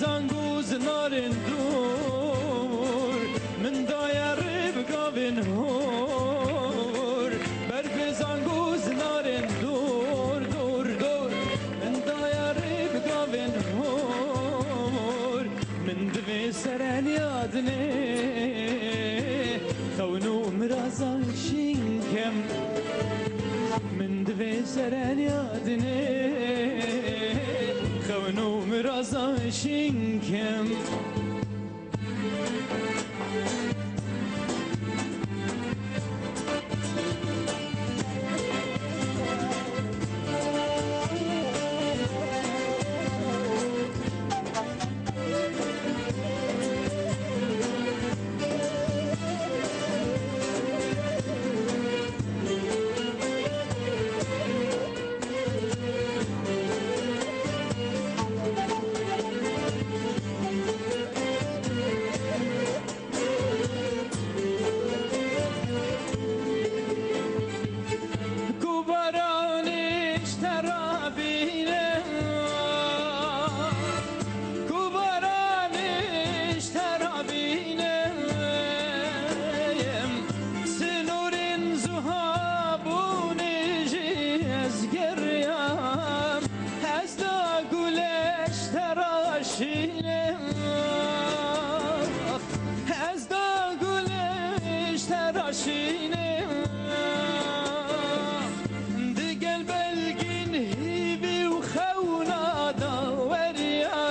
زنگوز نارن دور من دایر بگاوین هور برف زنگوز نارن دور دور دور من دایر بگاوین هور من دوی سرن یادنه خونو مرازان شینکم من دوی سرن یادنه خونو مرازان شینکم از دا گلش تراشینه دگل بلگین هیوی و خونا داوریا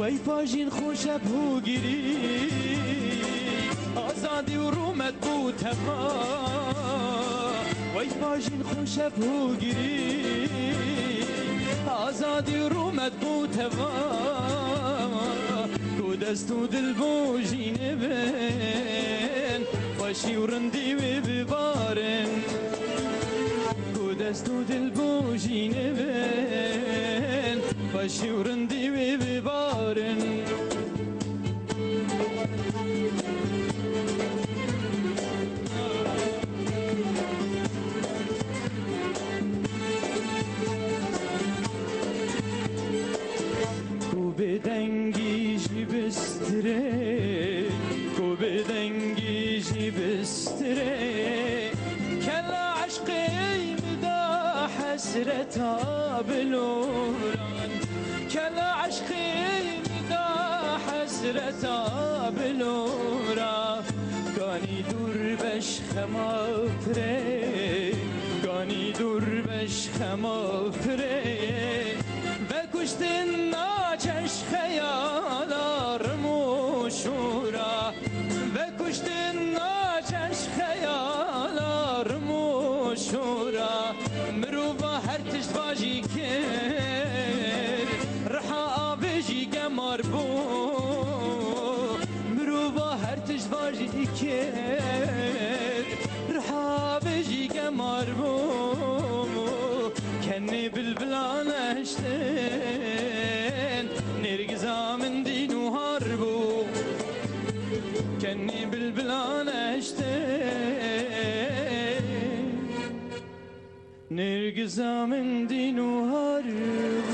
وی پاجین خوشب هو گیری آزادی و رومت بود تما وی پاجین خوشب هو گیری آزادی رومت بود هوا کو دستو دل بوجینه بین خوشی و رندی و ببارن کو دستو دل بوجینه بین خوشی و رندی و ببارن بدنگی جی بستره کو بدنگی جی بستره کلا عشقی مدا حسرتا بلوران کلا عشقی مدا حسرتا بلورا گانی دور بش خمافره گانی دور بش خمافره و کشتن ناچش خیالار مشورا و کشتن ناچش خیالار مشورا مروبا هر تشت باجی کر رحا آبجی گمار بو مروبا هر تشت باجی کر رحا آبجی گمار بو کنی بلبلان اشتن نرگزا من دین و هاربو کنی بلبلان اشتن نرگزا من دین و هاربو